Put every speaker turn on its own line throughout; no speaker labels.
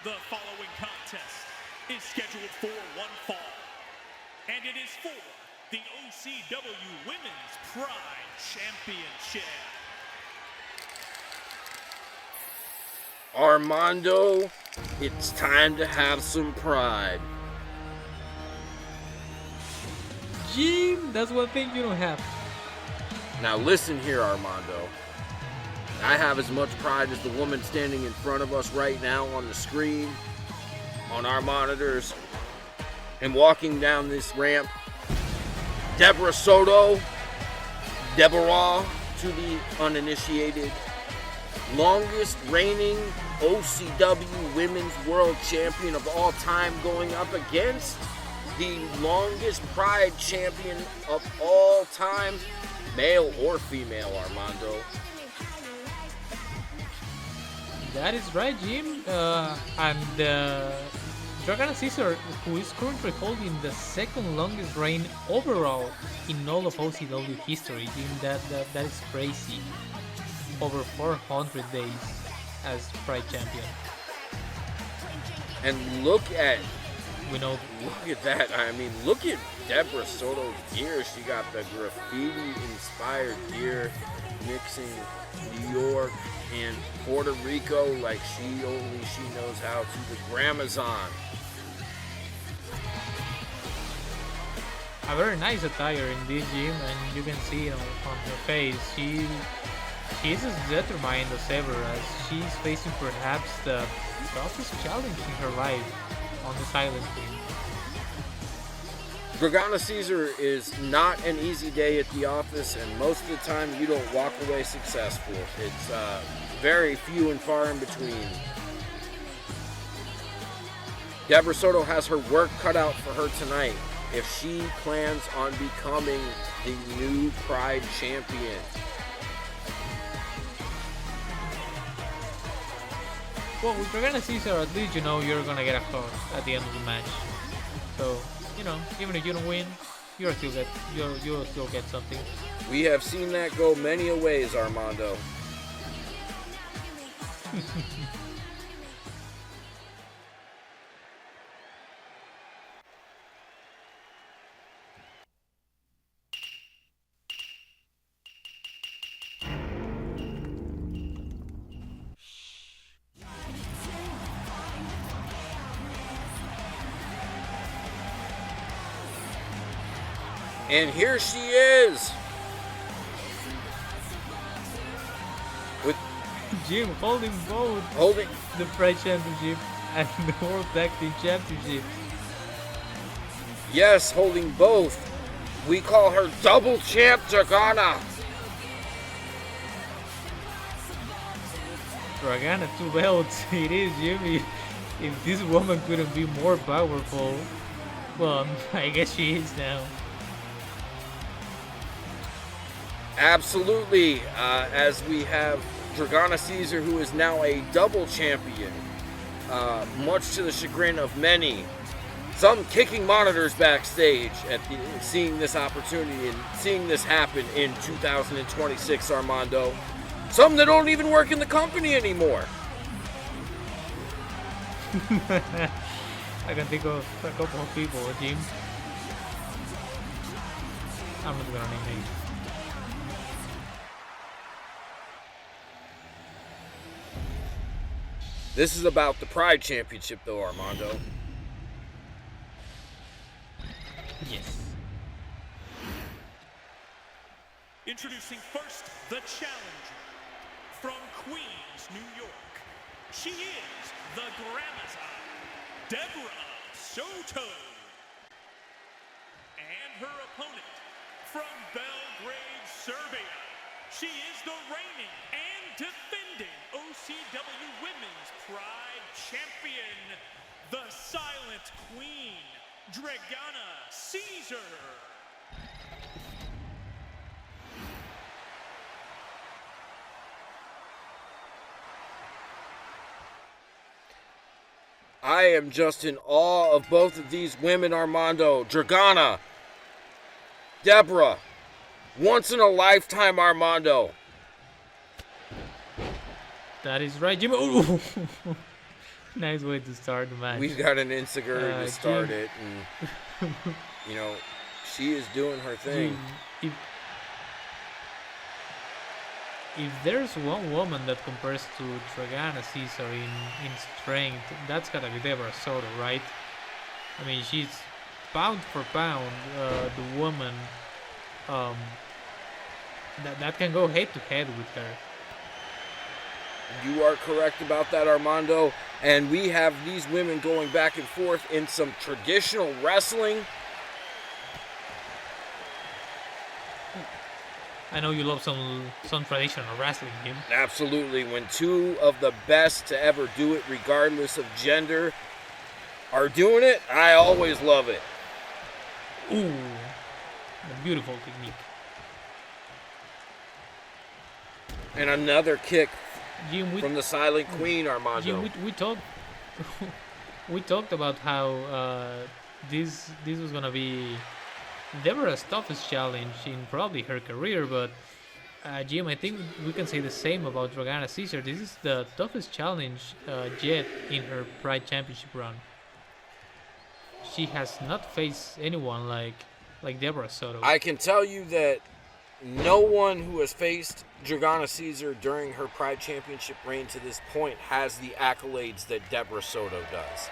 The following contest is scheduled for one fall, and it is for the OCW Women's Pride Championship.
Armando, it's time to have some pride.
Jim, that's one thing you don't have.
Now listen here, Armando. I have as much pride as the woman standing in front of us right now on the screen, on our monitors, and walking down this ramp. Deborah Soto, DEBORAH to the uninitiated, longest reigning OCW Women's World Champion of all time, going up against the longest Pride Champion of all time, male or female, Armando.
That is right, Jim. Dragana Cesar, who is currently holding the second longest reign overall in all of OCW history, Jim. That is crazy. Over 400 days as Pride Champion.
And look at that. I mean, look at Deborah Soto's gear. She got the graffiti-inspired gear, mixing New York and Puerto Rico like she knows how to. The Gramazon.
A very nice attire in this, Jim, and you can see on her face she is as determined as ever, as she's facing perhaps the toughest challenge in her life on the Silent Queen.
Dragana Cesar is not an easy day at the office, and most of the time you don't walk away successful. It's very few and far in between. Deborah Soto has her work cut out for her tonight if she plans on becoming the new Pride Champion.
Well, with Dragana Cesar, at least you know you're gonna get a card at the end of the match. So, you know, even if you don't win, you'll still get something.
We have seen that go many a ways, Armando. And here she is. With
Jim holding both the Pride Championship and the World Tag Team Championship.
Yes, holding both. We call her double champ Dragana.
Dragana 2 belts. It is, Jimmy. If this woman couldn't be more powerful, well, I guess she is now.
Absolutely, as we have Dragana Cesar, who is now a double champion, much to the chagrin of many. Some kicking monitors backstage at seeing this opportunity and seeing this happen in 2026, Armando. Some that don't even work in the company anymore.
I can think of a couple of people, Jim. I'm not gonna name names.
This is about the Pride Championship, though, Armando.
Yes.
Introducing first, the challenger from Queens, New York. She is the Gramazon, Deborah Soto. And her opponent from Belgrade, Serbia. She is the reigning and defending OCW Women's Pride Champion, the Silent Queen, Dragana Cesar.
I am just in awe of both of these women, Armando. Dragana, Deborah, once in a lifetime, Armando.
That is right, Jimmy. Ooh. Nice way to start the match.
We've got an Insecurity to start
Jim.
it, and she is doing her thing.
If there's one woman that compares to Dragana Cesar in strength, that's gotta be Deborah Soto, right? I mean, she's pound for pound the woman that can go head to head with her.
You are correct about that, Armando. And we have these women going back and forth in some traditional wrestling.
I know you love some traditional wrestling, Jim.
Absolutely. When two of the best to ever do it, regardless of gender, are doing it, I always love it.
Ooh, a beautiful technique.
And another kick
Jim,
from the Silent Queen, Armando.
Jim, we talked about how this was gonna be Deborah's toughest challenge in probably her career, but Jim, I think we can say the same about Dragana Cesar. This is the toughest challenge yet in her Pride Championship run. She has not faced anyone like Deborah Soto.
I can tell you that no one who has faced Dragana Cesar during her Pride Championship reign to this point has the accolades that Deborah Soto does.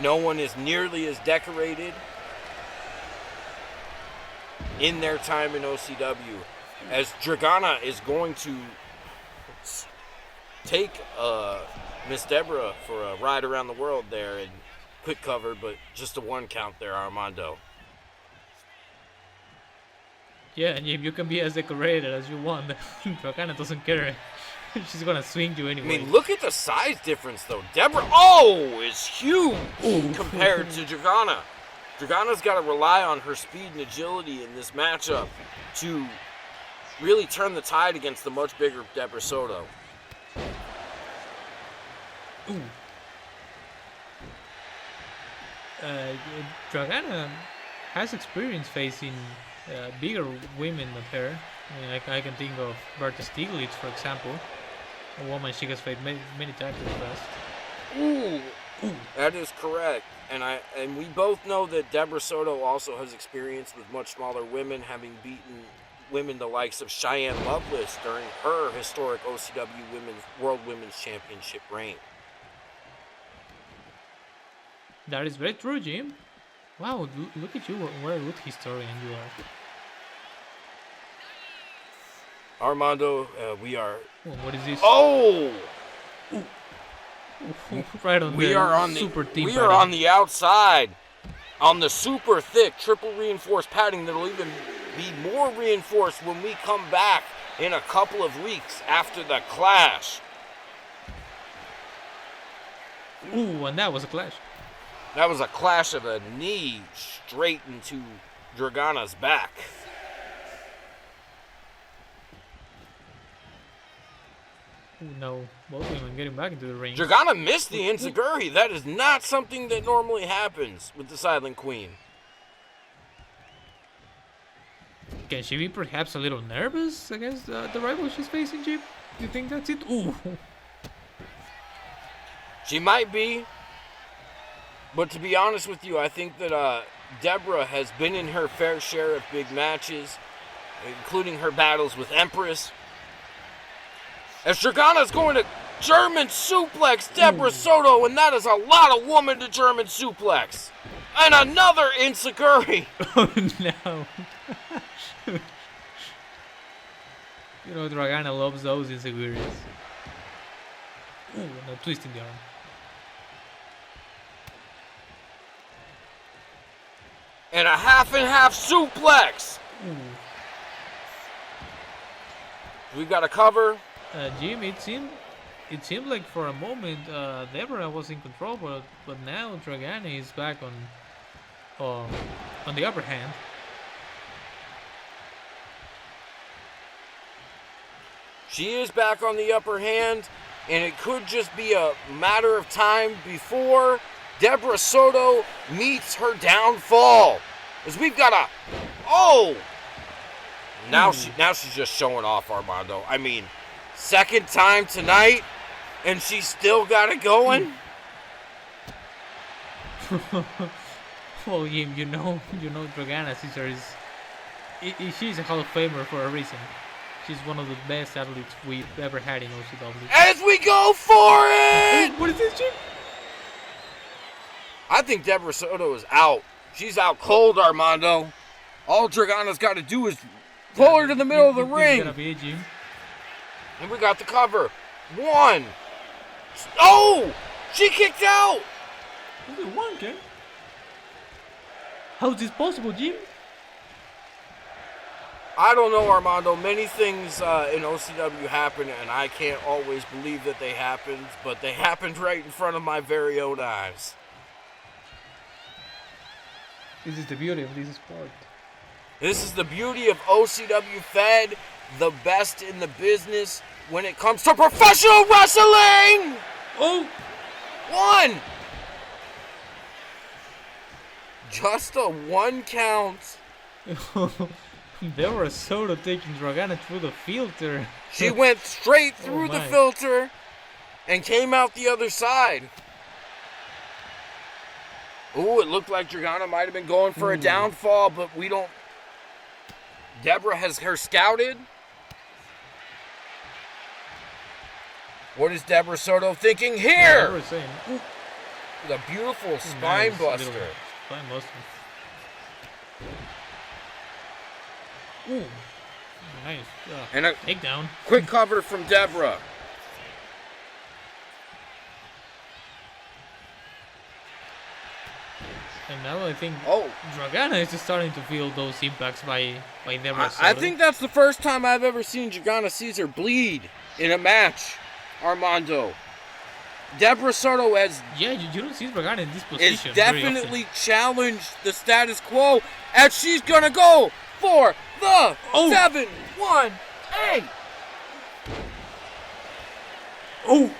No one is nearly as decorated in their time in OCW as Dragana is going to take Miss Deborah for a ride around the world there, and quick cover, but just a one count there, Armando.
Yeah, and you can be as decorated as you want. Dragana doesn't care. She's gonna swing you anyway.
I mean, look at the size difference, though. Deborah, is huge compared to Dragana. Dragana's got to rely on her speed and agility in this matchup to really turn the tide against the much bigger Deborah Soto.
Ooh. Dragana has experience facing bigger women than her. I mean, I can think of Berta Stiglitz, for example, a woman she has faced many times in the past.
Ooh, that is correct. And we both know that Deborah Soto also has experience with much smaller women, having beaten women the likes of Cheyenne Lovelace during her historic OCW World Women's Championship reign.
That is very true, Jim. Wow, look at you, what a good historian you are.
Armando, we are...
Oh, what is this?
Oh!
Right on
we are on
super
the
team
we
padding.
are on the outside, on the super thick triple reinforced padding that'll even be more reinforced when we come back in a couple of weeks after the clash.
Ooh, and that was a clash.
That was a clash of a knee straight into Dragana's back.
Ooh, no, both women getting back into the ring.
Dragana missed the enziguri. That is not something that normally happens with the Silent Queen.
Can she be perhaps a little nervous against the rival she's facing, Jim? You think that's it? Ooh.
She might be. But to be honest with you, I think that Deborah has been in her fair share of big matches, including her battles with Empress. As Dragana's going to German suplex Deborah Soto, and that is a lot of woman to German suplex. And another enziguri.
Oh no. You know, Dragana loves those inseguries. Ooh, no, twisting the arm.
And a half and half suplex.
Ooh.
We've got a cover.
Jim, it seemed like for a moment Deborah was in control, but now Dragana is back on the upper hand.
She is back on the upper hand, and it could just be a matter of time before Deborah Soto meets her downfall. As we've got a... Oh! Now she's just showing off, Armando. I mean, second time tonight, and she's still got it going?
Well, Jim, you know, Dragana Cesar is. She's a Hall of Famer for a reason. She's one of the best athletes we've ever had in OCW.
As we go for it!
What is this, Jim?
I think Deborah Soto is out. She's out cold, Armando. All Dragana's got to do is pull her to the middle of the ring.
Gonna be it, Jim.
And we got the cover. 1. Oh! She kicked out!
Only 1, Ken. How is this possible, Jim?
I don't know, Armando. Many things in OCW happen, and I can't always believe that they happened, but they happened right in front of my very own eyes.
This is the beauty of this sport.
This is the beauty of OCWFED, the best in the business when it comes to professional wrestling!
Oh!
1! Just a 1 count.
Deborah Soto taking Dragana through the filter.
She went straight through the
my.
filter and came out the other side. Ooh, it looked like Dragana might have been going for a downfall, but we don't. Deborah has her scouted. What is Deborah Soto thinking here?
Deborah saying,
The beautiful spine buster.
Spine buster. Ooh, nice.
And a
Takedown.
quick cover from Deborah.
And now I think
Oh,
Dragana is just starting to feel those impacts by Deborah Soto.
I think that's the first time I've ever seen Dragana Cesar bleed in a match, Armando. Deborah Soto has
Yeah, you don't see Dragana in this position.
is
very
definitely challenged the status quo, and she's gonna go for the 7-1-8.
Oh!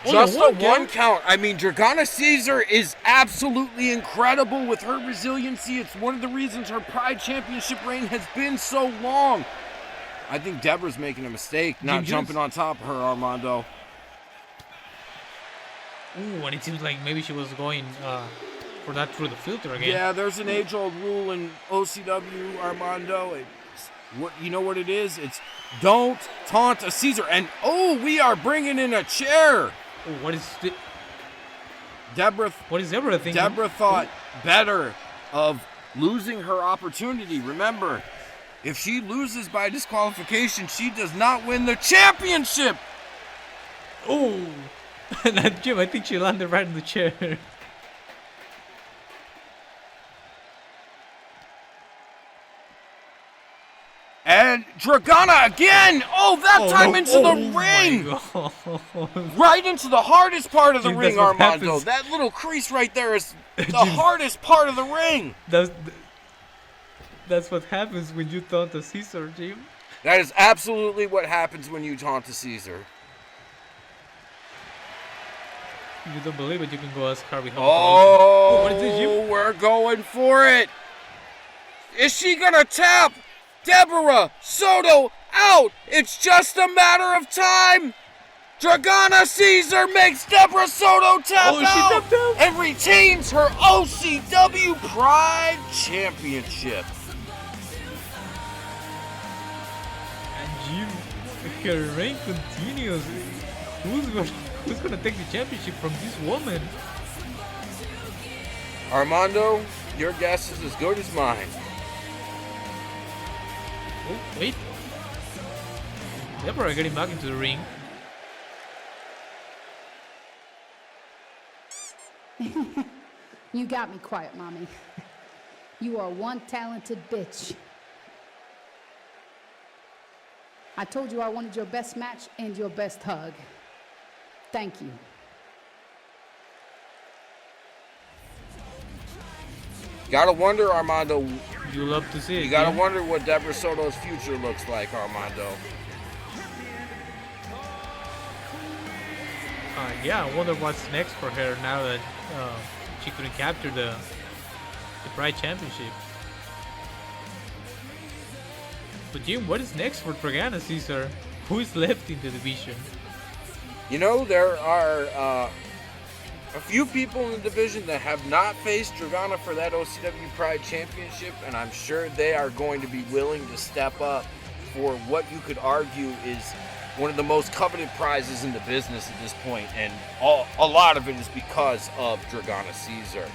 Just
Only
a
1
1
count?
count. I mean, Dragana Cesar is absolutely incredible with her resiliency. It's one of the reasons her Pride Championship reign has been so long. I think Deborah's making a mistake, not jumping on top of her, Armando.
Ooh, and it seems like maybe she was going for that through the filter again.
Yeah, there's an age-old rule in OCW, Armando. You know what it is? It's don't taunt a Caesar. And, we are bringing in a chair.
Ooh, what is
Deborah
everything?
Deborah thought better of losing her opportunity. Remember, if she loses by disqualification, she does not win the championship.
Oh, that Jim, I think she landed right in the chair.
And Dragana again. That time into the ring. Right into the hardest part of the
Jim,
ring,
that's what
Armando.
happens.
That little crease right there is the hardest part of the ring.
That's what happens when you taunt a Caesar, Jim.
That is absolutely what happens when you taunt a Caesar.
If you don't believe it, you can go ask Harvey.
What
is this, Jim?
We're going for it. Is she gonna tap Deborah Soto out? It's just a matter of time. Dragana Cesar makes Deborah Soto tap
She
out
tapped out.
and retains her OCW Pride Championship.
And Jim, her reign continues. Who's gonna take the championship from this woman?
Armando, your guess is as good as mine.
Oh, wait. Deborah getting back into the ring.
You got me quiet, Mommy. You are one talented bitch. I told you I wanted your best match and your best hug. Thank you.
Gotta wonder, Armando.
You love to see it.
You gotta
Jim.
wonder what Deborah Soto's future looks like, Armando.
Yeah, I wonder what's next for her now that she couldn't capture the Pride Championship. But Jim, what is next for Dragana Cesar? Who is left in the division?
You know, there are a few people in the division that have not faced Dragana for that OCW Pride Championship, and I'm sure they are going to be willing to step up for what you could argue is one of the most coveted prizes in the business at this point, and a lot of it is because of Dragana Cesar,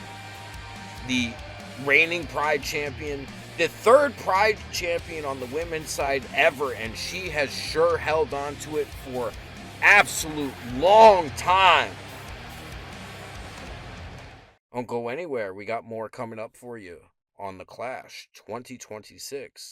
the reigning Pride champion, the third Pride champion on the women's side ever, and she has sure held on to it for absolute long time. Don't go anywhere. We got more coming up for you on The Clash 2026.